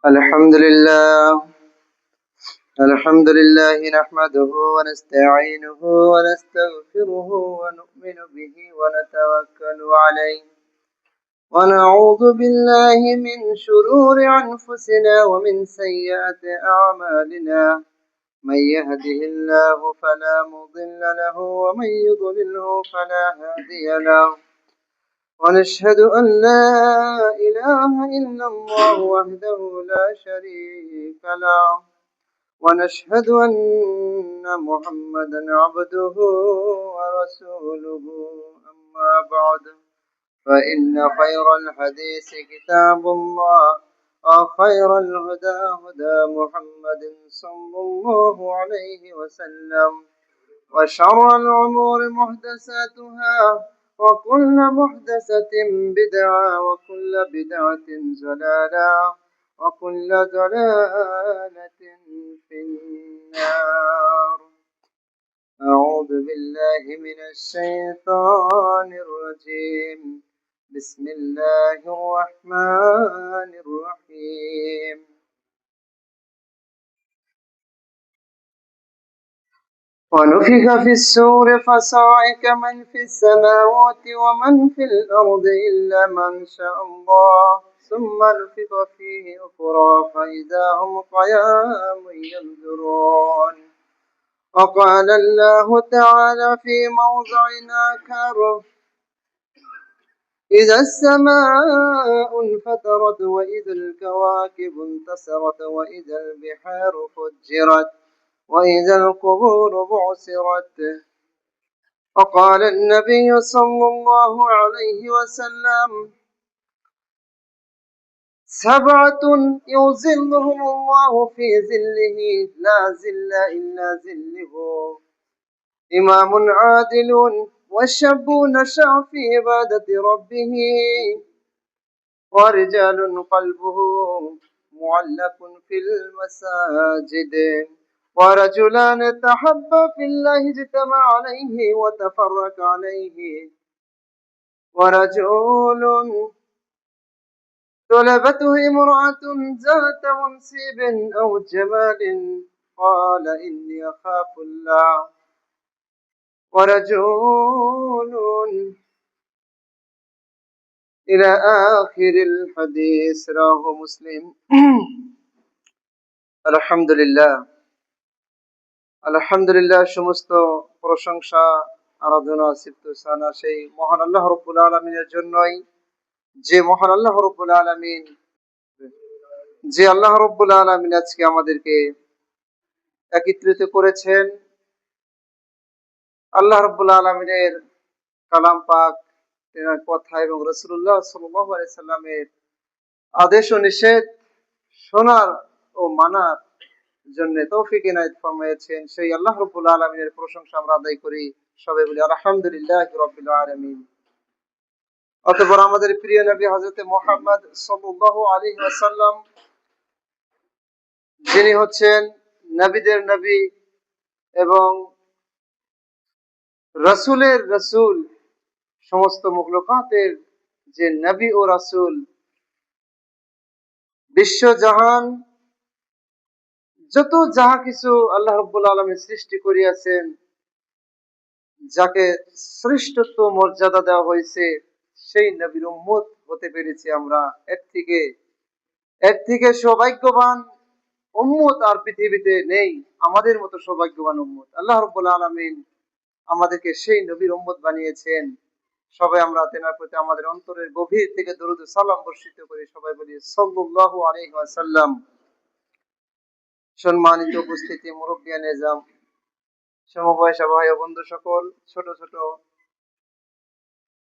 الحمد لله الحمد لله نحمده ونستعينه ونستغفره ونؤمن به ونتوكل عليه ونعوذ بالله من شرور أنفسنا ومن سيئات أعمالنا من يهده الله فلا مضل له ومن يضلله فلا هادي له ونشهد أن لا إله إلا الله وحده لا شريك له ونشهد أن محمدا عبده ورسوله أما بعد فإن خير الحديث كتاب الله وخير الهدى هدى محمد صلى الله عليه وسلم وشر الأمور محدثاتها وكل محدثة بدعة وكل بدعة ضلالة وكل ضلالة في النار. أعوذ بالله من الشيطان الرجيم. بسم الله الرحمن الرحيم. ونفخ في السور فصعق من في السماوات ومن في الأرض إلا من شاء الله ثم نفخ فيه أخرى فإذا هم قيام ينظرون. وقال الله تعالى في موضع آخر: إذا السماء انفطرت وإذا الكواكب انتصرت وإذا البحار فجرت وإذا القبور بعثرت. وقال النبي صلى الله عليه وسلم: سبعة يظلهم الله في ظله لا ظل إلا ظله: إمام عادل وشاب نشأ في عبادة ربه ورجال قلبه معلق في المساجد ورجلان تحبا في الله اجتمع عليه وتفرق عليه ورجل طلبته امرأة ذات منصب أو جمال قال إني أخاف الله ورجل إلى آخر الحديث رواه مسلم. আলহামদুলিল্লাহ আলহামদুলিল্লাহ সমস্ত প্রশংসা আরাধনা সিফাত সেই মহান আল্লাহ রাব্বুল আলামিনের জন্যই, যে মহান আল্লাহ রাব্বুল আলামিন আজকে আমাদেরকে একত্রিত করেছেন। আল্লাহ রাব্বুল আলামিনের কালাম পাক, তেনার কথা এবং রাসূলুল্লাহ সাল্লাল্লাহু আলাইহি সাল্লামের আদেশ ও নিষেধ শোনার ও মানার জন্য তৌফিক ইনায়েত ফরমায়েছেন। সেই আল্লাহ রাব্বুল আলামিনের প্রশংসা আমরা আদায় করি, সবাই বলি আলহামদুলিল্লাহি রাব্বিল আলামিন। অতঃপর আমাদের প্রিয় নবী হযরত মুহাম্মদ সাল্লাল্লাহু আলাইহি ওয়াসাল্লাম, যিনি হচ্ছেন নবীদের নবী এবং রাসূলের রাসূল, সমস্ত মখলুকাতের যে নবী ও রাসূল, বিশ্বজাহান যত যাহা কিছু আল্লাহ রাব্বুল আলামিন সৃষ্টি করিয়াছেন, যাকে শ্রেষ্ঠত্ব মর্যাদা দেওয়া হয়েছে, সেই নবীর উম্মত হতে পেরেছি আমরা। এর থেকে সৌভাগ্যবান উম্মত আর পৃথিবীতে নেই। আমাদের মতো সৌভাগ্যবান উম্মত আল্লাহ রাব্বুল আলামিন আমাদেরকে সেই নবীর উম্মত বানিয়েছেন। সবাই আমরা তেনার প্রতি আমাদের অন্তরের গভীর থেকে দরুদ ও সালাম বর্ষিত করি, সবাই বলি সাল্লাল্লাহু আলাইহি ওয়াসাল্লাম। সম্মানিত উপস্থিতি, মুরব্বিয়ান নিজাম, সমবয়সী ভাই ও বন্ধু সকল, ছোট ছোট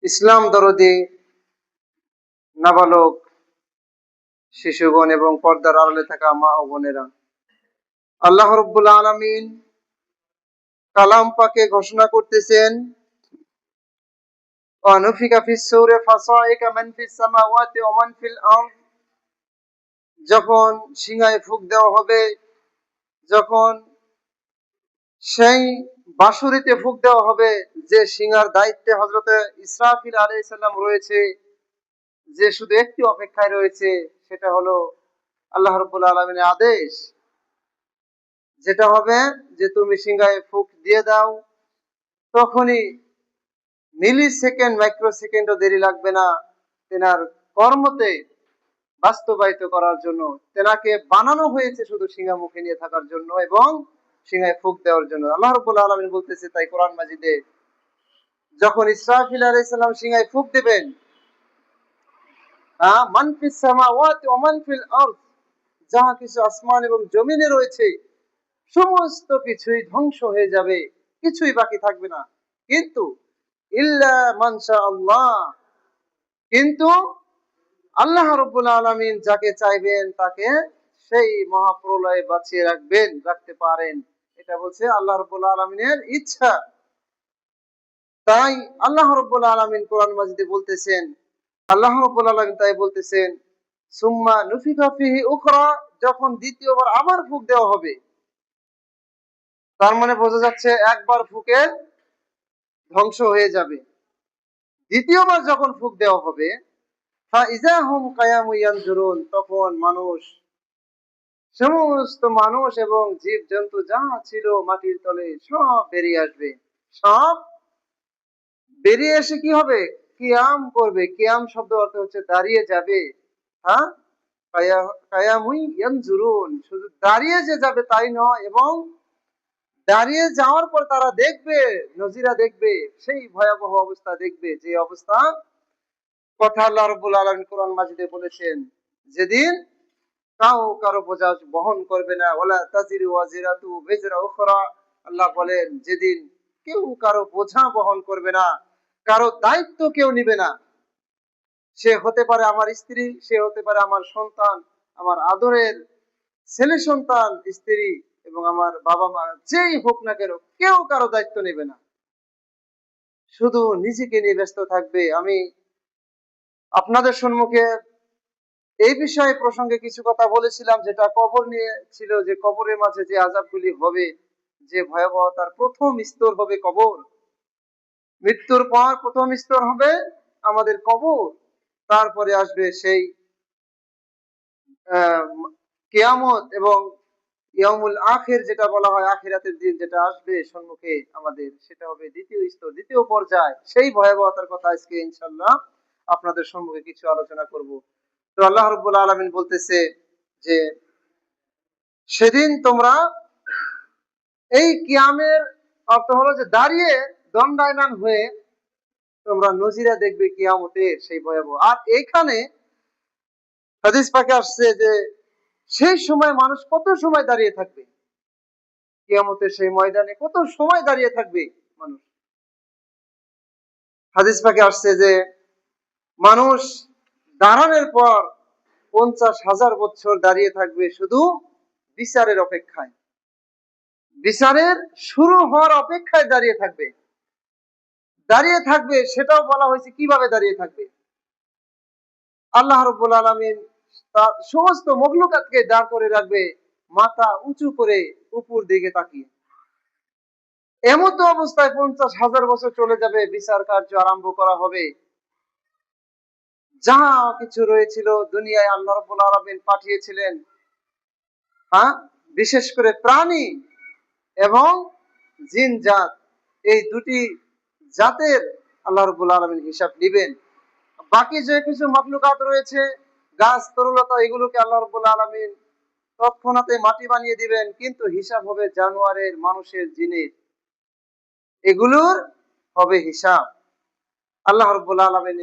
ইসলাম দরদি নাবালক শিশুগণ এবং পর্দার আড়ালে থাকা মা ও বোনেরা, আল্লাহ রাব্বুল আলামিন কালাম পাকে ঘোষণা করতেছেন: ওয়ানুফিকা ফিস সূরি ফাসাইকা মান ফিস সামাওয়াতি ওয়া মান ফিল আরদ। যখন সিংহায় ফুঁক দেওয়া হবে, যখন সেই বাঁশুরিতে ফুঁক দেওয়া হবে, যে সিংহার দায়িত্বে হযরতে ইসরাফিল আলাইহিস সালাম রয়েছে, যে শুধু একটি অপেক্ষায় রয়েছে, সেটা হলো আল্লাহ রাব্বুল আলামিনের আদেশ, যেটা হবে যে তুমি সিংহায় ফুঁক দিয়ে দাও, তখনই মিলি সেকেন্ড মাইক্রো সেকেন্ডও দেরি লাগবে না তেনার কর্মতে বাস্তবায়িত করার জন্য। তেনাকে বানানো হয়েছে শুধু সিংহা মুখে নিয়ে থাকার জন্য এবং সিংহায় ফুঁক দেওয়ার জন্য। আল্লাহ রাব্বুল আলামিন বলতেছে তাই কোরআন মাজিদে, যখন ইসরাফিল আলাইহিস সালাম সিংহায় ফুঁক দিবেন, মান ফিস সামাওয়াতি ওয়া মান ফিল আরদ, যাহা কিছু আসমান এবং জমিনে রয়েছে সমস্ত কিছুই ধ্বংস হয়ে যাবে, কিছুই বাকি থাকবে না। কিন্তু ইল্লা মান শাআল্লাহ, কিন্তু আল্লাহ রাব্বুল আলামিন যাকে চাইবেন তাকে সেই মহাপ্রলয়ে বাঁচিয়ে রাখতে পারেন। এটা বলছে আল্লাহ রাব্বুল আলামিনের ইচ্ছা। তাই আল্লাহ রাব্বুল আলামিন কোরআন মাজিদে বলতেছেন, আল্লাহ রাব্বুল আলামিন তাই বলতেছেন, সুম্মা নুফিখা ফিহি উখরা, যখন দ্বিতীয়বার আবার ফুঁক দেওয়া হবে। তার মানে বোঝা যাচ্ছে একবার ফুঁকে ধ্বংস হয়ে যাবে, দ্বিতীয়বার যখন ফুঁক দেওয়া হবে, ফাইজা হুম কায়ামুন ইয়ানজুরুন, তখন সমস্ত মানুষ এবং জীব জন্তু যা ছিল মাটির তলে সব বেরিয়ে আসবে। সব বেরিয়ে এসে কি হবে? কিয়াম করবে। কিয়াম শব্দ অর্থ হচ্ছে দাঁড়িয়ে যাবে। হ্যাঁ, কায়ামুন ইয়ানজুরুন, শুধু দাঁড়িয়ে যে যাবে তাই নয়, এবং দাঁড়িয়ে যাওয়ার পর তারা দেখবে, নজিরা দেখবে, সেই ভয়াবহ অবস্থা দেখবে, যে অবস্থা কথা আল্লাহ রাব্বুল আলামিন কোরআন মাজিদে বলেছেন, যেদিন কারো বোঝা বহন করবে না, ওয়ালা তাজিরু ওয়াজিরাতু বিজরা উখরা। আল্লাহ বলেন যেদিন কেউ কারো বোঝা বহন করবে না, কারো দায়িত্ব কেউ নিবে না। সে হতে পারে আমার স্ত্রী, সে হতে পারে আমার সন্তান, আমার আদরের ছেলে সন্তান, স্ত্রী এবং আমার বাবা মা, যেই হোক না কেন, কেউ কারো দায়িত্ব নেবে না, শুধু নিজেকে নিয়ে ব্যস্ত থাকবে। আমি আপনাদের সম্মুখে এই বিষয়ে প্রসঙ্গে কিছু কথা বলেছিলাম, যেটা কবর নিয়ে ছিল, যে কবরের মাঝে যে আযাবগুলি হবে, যে ভয়াবহতার প্রথম স্তর হবে কবর। মৃত্যুর পর প্রথম স্তর হবে আমাদের কবর, তারপরে আসবে সেই কিয়ামত এবং ইয়াউমুল আখির, যেটা বলা হয় আখিরাতের দিন, যেটা আসবে সম্মুখে আমাদের, সেটা হবে দ্বিতীয় স্তর, দ্বিতীয় পর্যায়। সেই ভয়াবহতার কথা আজকে ইনশাআল্লাহ আপনাদের সম্মুখে কিছু আলোচনা করব। তো আল্লাহ রাব্বুল আলামিন বলতেছে যে সেদিন তোমরা, এই কিয়ামের অর্থ হলো যে দাঁড়িয়ে দণ্ডায়মান হয়ে তোমরা নজিরা দেখবে কিয়ামতের সেই ভয়াবহ। আর এইখানে হাদিস পাকে আসছে যে সেই সময় মানুষ কত সময় দাঁড়িয়ে থাকবে, কিয়ামতের সেই ময়দানে কত সময় দাঁড়িয়ে থাকবে মানুষ। হাদিস পাকে আসছে যে মানুষ দাঁড়ানোর পর 50,000 বছর দাঁড়িয়ে থাকবে শুধু বিচারের অপেক্ষায়, বিচারের শুরু হওয়ার অপেক্ষায় দাঁড়িয়ে থাকবে। দাঁড়িয়ে থাকবে সেটাও বলা হয়েছে কিভাবে দাঁড়িয়ে থাকবে। আল্লাহ রাব্বুল আলামিন তার সমস্ত মখলুকাতকে দাঁড় করে রাখবে মাথা উঁচু করে উপর দিকে তাকিয়ে। এমন তো অবস্থায় 50,000 বছর চলে যাবে, বিচার কার্য আরম্ভ করা হবে। যাহা কিছু রয়েছিল দুনিয়ায় আল্লাহ রাব্বুল আলামিন পাঠিয়েছিলেন, হ্যাঁ, বিশেষ করে প্রাণী এবং জিন জাত, এই দুটি জাতের আল্লাহ রাব্বুল আলামিন হিসাব নেবেন। বাকি যে কিছু মাখলুকাত রয়েছে, গাছ তরুলতা, এগুলোকে আল্লাহ রাব্বুল আলামিন তৎক্ষণাতে মাটি বানিয়ে দিবেন, কিন্তু হিসাব হবে জানোয়ারের, মানুষের, জিনের, এগুলোর হবে হিসাব। আল্লাহ রাব্বুল আলামিন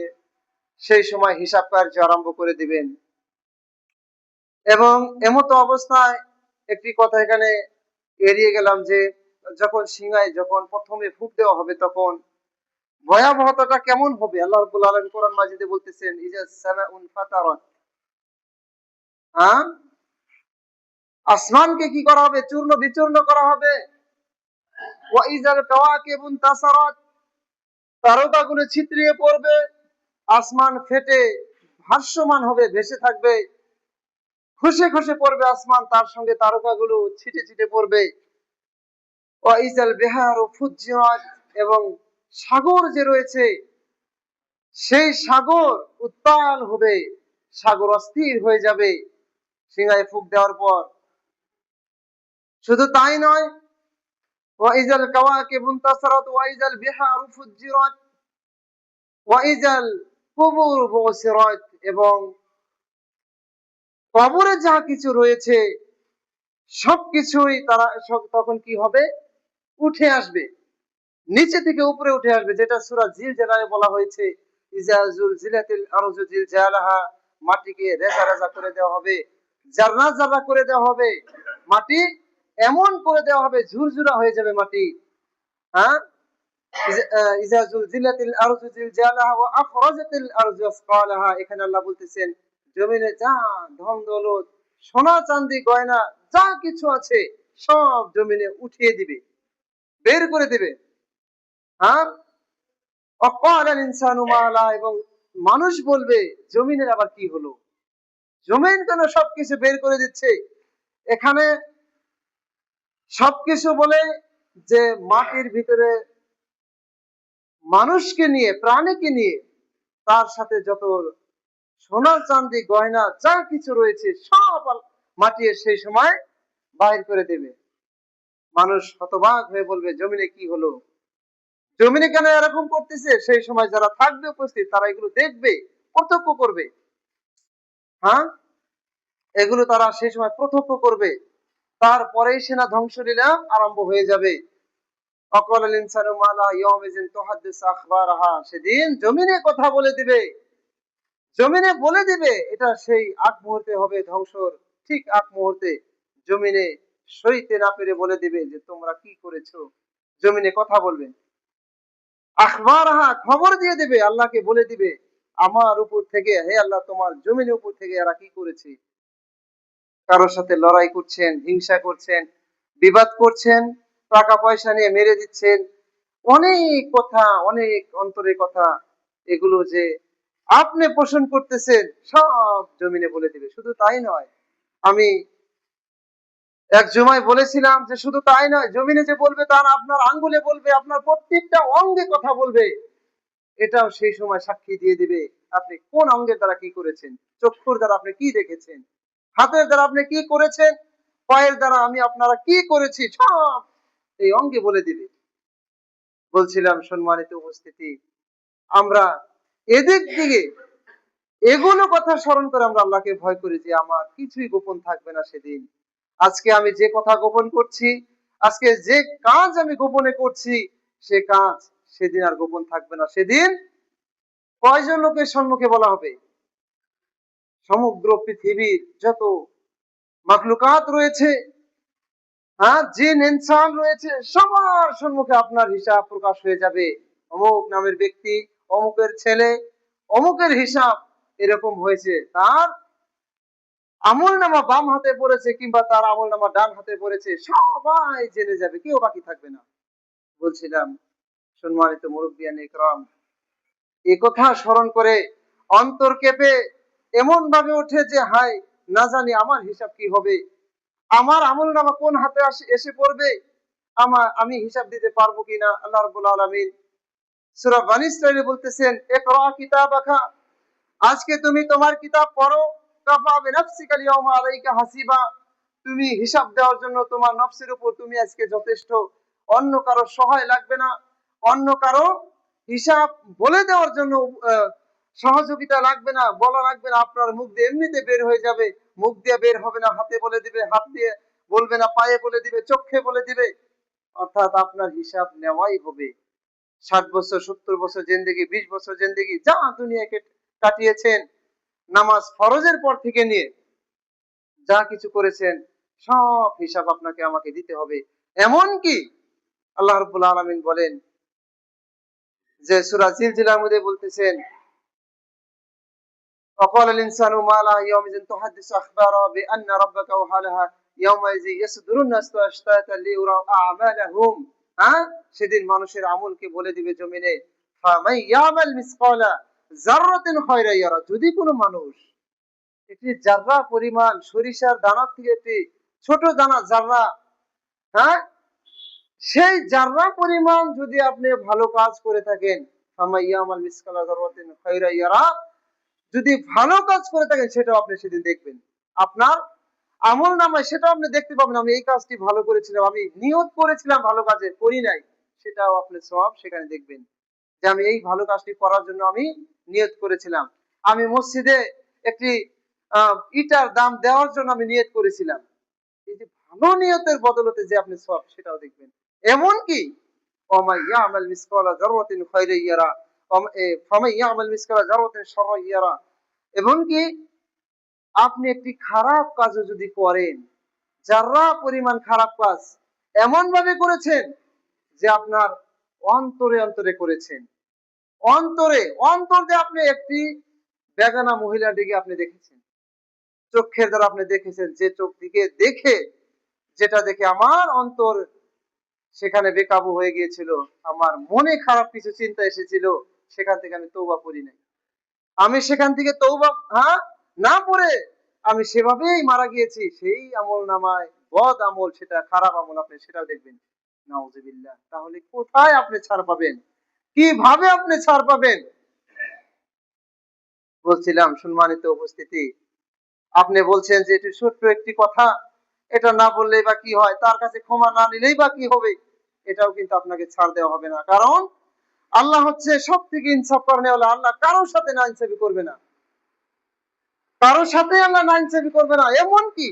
সেই সময় হিসাব কার্য আরম্ভ করে দিবেন। এবং এমতো অবস্থায় একটি কথা এখানে এড়িয়ে গেলাম, যে যখন সিংহায় যখন প্রথমে ফুঁক দেওয়া হবে তখন ভয়াবহতাটা কেমন হবে। আল্লাহ রাব্বুল আলামিন কোরআন মাজিদে বলতেছেন, ইজা সামাউন ফাতারাত, হ্যাঁ, আসমানকে কি করা হবে? চূর্ণ বিচূর্ণ করা হবে। ওয়া ইজাল কাওয়াকিবুন তাসারাত, তারকাগুলো ছিতরিয়ে পড়বে, আসমান ফেটে ভাসমান হবে, ভেসে থাকবে, খসে খসে পড়বে আসমান, তার সঙ্গে তারকাগুলো ছিটে ছিটে পড়বে। ওয়া ইজাল বিহারু ফুজ্জিরাত, এবং সাগর যে রয়েছে সেই সাগর উত্তাল হবে, সাগর অস্থির হয়ে যাবে। সিংহায় ফুঁক দেওয়ার পর। শুধু তাই নয়, ওয়াইজাল কাওয়াকিবু ইনতাসারাত ওয়াইজাল বিহারু ফুজ্জিরাত ওয়াইজাল কুবুর বুসিরাত, এবং কবরে যা কিছু রয়েছে সবকিছুই তারা তখন কি হবে, উঠে আসবে, নিচে থেকে উপরে উঠে আসবে, যেটা সূরা জিলজিলায় বলা হয়েছে ইজা জুলজিলাতিল আরজু জিলজালাহা, মাটিকে রেজা রেজা করে দেওয়া হবে, জাররা জাররা করে দেওয়া হবে, মাটি এমন করে দেওয়া হবে ঝুরঝুরা হয়ে যাবে মাটি। হ্যাঁ, ইজা জুলজিলাতিল আরজু জিলজালাহা ওয়া আখরাজাতিল আরজু আসকালাহা, এখানে আল্লাহ বলতেছেন জমিনে যা ধন দৌলত, সোনা চাঁদি গয়না যা কিছু আছে সব জমিনে উঠিয়ে দিবে, বের করে দিবে। হ্যাঁ, অকাল আল ইনসানু মা লা, এবং মানুষ বলবে জমিনের আবার কি হলো, জমিন কেন সবকিছু বের করে দিচ্ছে। এখানে সবকিছু বলে যে মাটির ভিতরে মানুষকে নিয়ে, প্রাণীকে নিয়ে, তার সাথে যত সোনা চাঁদি গয়না যা কিছু রয়েছে সব মাটি সেই সময় বাহির করে দেবে। মানুষ হতবাক হয়ে বলবে জমিনে কি হলো, জমিনে কেন এরকম করতেছে। সেই সময় যারা থাকবে উপস্থিত তারা এগুলো দেখবে, প্রত্যক্ষ করবে। হ্যাঁ, এগুলো তারা সেই সময় প্রত্যক্ষ করবে, তারপরেই সেনা ধ্বংসলীলা আরম্ভ হয়ে যাবে। অকাল আল ইনসানু মা লা ইয়াউমিযিন তুহাদ্দিসু আখবারাহা, সেদিন জমিনে কথা বলে দিবে, জমিনে বলে দিবে। এটা সেই আগ মুহূর্তে হবে, ধ্বংসর ঠিক আগ মুহূর্তে জমিনে সইতে না পেরে বলে দিবে যে তোমরা কি করেছো। জমিনে কথা বলবে, আখবারাহা, খবর দিয়ে দিবে, আল্লাহকে বলে দিবে আমার উপর থেকে, হে আল্লাহ তোমার জমিনের উপর থেকে এরা কি করেছে। কারোর সাথে লড়াই করছেন, হিংসা করছেন, বিবাদ করছেন, টাকা পয়সা নিয়ে মেরে দিচ্ছেন, অনেক কথা, অনেক অন্তরের কথা, এগুলো যে আপনি পোষণ করতেছেন সব জমিনে বলে দিবে। শুধু তাই নয়, আমি এক জুমায় বলেছিলাম যে শুধু তাই নয়, জমিনে যে বলবে তার আপনার আঙ্গুলে বলবে, আপনার প্রত্যেকটা অঙ্গে কথা বলবে, এটাও সেই সময় সাক্ষী দিয়ে দিবে আপনি কোন অঙ্গের দ্বারা কি করেছেন, চক্ষুর দ্বারা আপনি কি দেখেছেন, হাতের দ্বারা আপনি কি করেছেন, পায়ের দ্বারা আমি আপনারা কি করেছি, সব এই অঙ্গে বলে দিবে। বলছিলাম সম্মানিত উপস্থিতি, আমরা এদিক দিকে এগুলো কথা স্মরণ করে আমরা আল্লাহকে ভয় করি যে আমার কিছুই গোপন থাকবে না সেদিন। আজকে আমি যে কথা গোপন করছি, আজকে যে কাজ আমি গোপনে করছি, সে কাজ সেদিন আর গোপন থাকবে না। সেদিন কয়জন লোকের সম্মুখে বলা হবে, সমগ্র পৃথিবীর যত মাখলুকাত রয়েছে, হ্যাঁ, জিন ইনসান রয়েছে, সবার সম্মুখে আপনার হিসাব প্রকাশ হয়ে যাবে। অমুক নামের ব্যক্তি, অমুকের ছেলে, অমুকের হিসাব এরকম হয়েছে, তার আমল নামা বাম হাতে পড়েছে কিংবা তার আমল নামা ডান হাতে পড়েছে, সবাই জেনে যাবে, কেউ বাকি থাকবে না। বলছিলাম সম্মানিত মুরব্বিয়ান ইকরাম, এই কথা স্মরণ করে অন্তর কেঁপে এমন ভাবে ওঠে যে হায়, না জানি আমার হিসাব কি হবে, আমার আমল নামা কোন হাতে এসে পড়বে, আমি হিসাব দিতে পারবো কিনা। আল্লাহ রাব্বুল আলামিন সূরা বনী ইসরাঈলে বলতেছেন ইকরা কিতাবাকা, আজকে তুমি তোমার কিতাব পড়ো, কাফা বিনাফসিকা আল-ইয়াওমা আলাইকা হাসিবা, তুমি হিসাব দেওয়ার জন্য তোমার নফসের উপর তুমি আজকে যথেষ্ট, অন্য কারো সহায় লাগবে না, অন্য কারো হিসাব বলে দেওয়ার জন্য সহযোগিতা লাগবে না, বলা লাগবে না, আপনার মুখ দিয়ে এমনিতে বের হয়ে যাবে, মুখ দিয়ে বের হবে না, হাতে বলে দিবে, হাত দিয়ে বলবে না, পায়ে বলে দিবে, চোখে বলে দিবে, অর্থাৎ আপনার হিসাব নেওয়াই হবে। 60 বছর 70 বছর জিন্দেগি, 20 বছর জিন্দেগি যা দুনিয়াকে কাটিয়েছেন, নামাজ ফরজের পর থেকে নিয়ে যা কিছু করেছেন সব হিসাব আপনাকে আমাকে দিতে হবে। এমন কি আল্লাহ রাব্বুল আলামিন বলেন যে সূরা জিলজিলার মধ্যে বলতেছেন وقال الإنسان ما لها يومئذ تحدث أخبارها بأن ربك أوحى لها يومئذ يصدر الناس أشتاتا ليروا أعمالهم, হ্যাঁ, সেদিন মানুষের আমলকে বলে দিবে জমিনে, ফামান ইয়ামাল মিসকালা যাররাতিন খায়রা ইয়ারা, যদি কোনো মানুষ একটি জাররা পরিমাণ, সরিষার দানার থেকে একটি ছোট দানা জাররা, হ্যাঁ, সেই জাররা পরিমাণ যদি আপনি ভালো কাজ করে থাকেন, ফামান ইয়ামাল মিসকালা যাররাতিন খায়রা ইয়ারা, যদি ভালো কাজ করে থাকেন সেটাও আপনি সেদিন দেখবেন, আপনার আমল নামায় সেটাও আপনি দেখতে পাবেন, আমি এই কাজটি ভালো করেছিলাম, আমি নিয়ত করেছিলাম ভালো কাজে, করি নাই, সেটাও আপনি সওয়াব সেখানে দেখবেন যে আমি এই ভালো কাজটি করার জন্য আমি নিয়ত করেছিলাম। আমি মসজিদে একটি ইটার দাম দেওয়ার জন্য আমি নিয়ত করেছিলাম, এই যে ভালো নিয়তের বদলতে যে আপনি সওয়াব সেটাও দেখবেন। এমন কি ওমাই ইয়ামাল মিসকালা যাররাতিন খায়রান ইয়ারা ফামাই ইয়ামাল মিসকালা যাররাতিন শাররান ইয়ারা। এমনকি আপনি একটি খারাপ কাজও যদি করেন, যারা পরিমাণ খারাপ কাজ এমন ভাবে করেছেন যে আপনার অন্তরে অন্তরে করেছেন, অন্তরে অন্তর দিয়ে আপনি একটি বেগানা মহিলার দিকে আপনি দেখেছেন, চোখের দ্বারা আপনি দেখেছেন, যে চোখ দিকে দেখে, যেটা দেখে আমার অন্তর সেখানে বেকাবু হয়ে গিয়েছিল, আমার মনে খারাপ কিছু চিন্তা এসেছিল, সেখান থেকে আমি তওবা করি নাই, আমি সেখান থেকে তওবা না পড়ে আমি সেভাবেই মারা গিয়েছি, সেই আমল নামায় বদ আমল, সেটা খারাপ আমল, আপনি সেটাও দেখবেন। নাউজুবিল্লাহ। তাহলে কোথায় আপনি ছাড় পাবেন, কিভাবে আপনি ছাড় পাবেন? বলছিলাম সম্মানিত উপস্থিতি, আপনি বলছেন যে এটি ছোট্ট একটি কথা, এটা না বললেই বা কি হয়, তার কাছে ক্ষমা না নিলেই বা কি হবে, এটাও কিন্তু আপনাকে ছাড় দেওয়া হবে না। কারণ আল্লাহ হচ্ছে সব থেকে ইনসাফ করেনেওয়ালা, আল্লাহ কারোর সাথে না ইনসাফি করবে না, কারোর সাথে আল্লাহ না ইনসাফি করবে না। এমন কি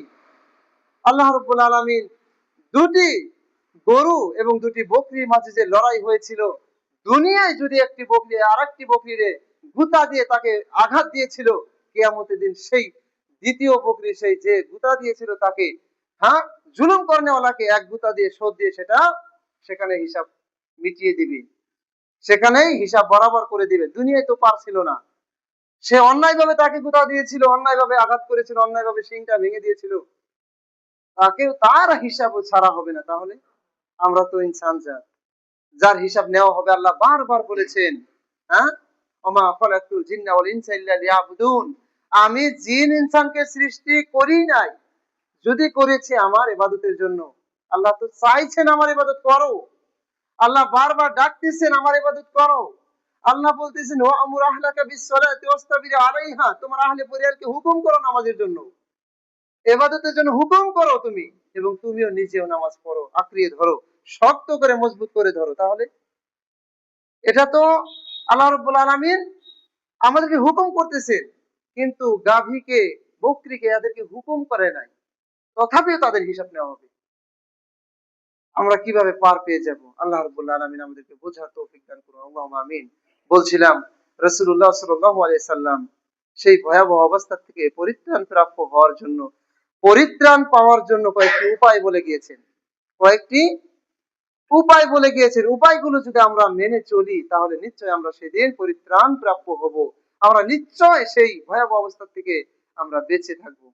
আল্লাহ রাব্বুল আলামিন দুটি গরু এবং দুটি বকরির মাঝে যে লড়াই হয়েছিল, দুনিয়ায় যদি একটি বকরি আর একটি বকরিরে গুতা দিয়ে তাকে আঘাত দিয়েছিল, কিয়ামতের দিন সেই দ্বিতীয় বকরি, সেই যে গুতা দিয়েছিল তাকে, জুলুম করেনেওয়ালাকে এক গুতা দিয়ে শোধ দিয়ে সেটা সেখানে হিসাব মিটিয়ে দিবে, সেখানেই হিসাব বরাবর করে দিবে। দুনিয়ায় তো পারছিল না, সে অন্যায়ভাবে তাকে গুতা দিয়েছিল, অন্যায়ভাবে আঘাত করেছিল, অন্যায়ভাবে শিংটা ভেঙে দিয়েছিল, তাকে তার হিসাবও ছাড়া হবে না। তাহলে আমরা তো ইনসান জাত, যার হিসাব নেওয়া হবে। আল্লাহ বারবার বলেছেন, হ্যাঁ, ওমা খালাকতুল জিন্না ওয়াল ইনসা ইল্লা লিয়াবুদুন, আমি জিন ইনসানকে সৃষ্টি করি নাই, যদি করেছি আমার ইবাদতের জন্য। আল্লাহ তো চাইছেন আমার ইবাদত করো, আল্লাহ বারবার ডাকতেছেন আমার ইবাদত করো। আল্লাহ বলতেছেন ওয়ামুর আহলাকা বিসসালাতি ওয়াসতাবির আলাইহা, তোমার আহলে পরিবারকে হুকুম করো নামাজের জন্য, ইবাদতের জন্য হুকুম করো তুমি, এবং তুমিও নিজেও নামাজ পড়ো, আঁকড়িয়ে ধরো, শক্ত করে মজবুত করে ধরো। তাহলে এটা তো আল্লাহ রাব্বুল আলামিন আমাদেরকে হুকুম করতেছেন, কিন্তু গাভীকে, বকরিকে এদেরকে হুকুম করে নাই, তথাপিও তাদের হিসাব নেওয়া হবে। আমরা কিভাবে পার পেয়ে যাব? আল্লাহ রাব্বুল আলামিন আমাদেরকে বোঝার তৌফিক দান করুন, আল্লাহুম্মা আমিন। বলছিলাম রাসূলুল্লাহ সাল্লাল্লাহু আলাইহি সাল্লাম সেই ভয়াবহ অবস্থা থেকে পরিত্রাণ প্রাপ্য হওয়ার জন্য, পরিত্রাণ পাওয়ার জন্য কয়েকটি উপায় বলে গিয়েছেন, কয়েকটি উপায় বলে গিয়েছেন। উপায়গুলো যদি আমরা মেনে চলি, তাহলে নিশ্চয় আমরা সেদিন পরিত্রাণ প্রাপ্য হব, আমরা নিশ্চয় সেই ভয়াবহ অবস্থা থেকে আমরা বেঁচে থাকবো।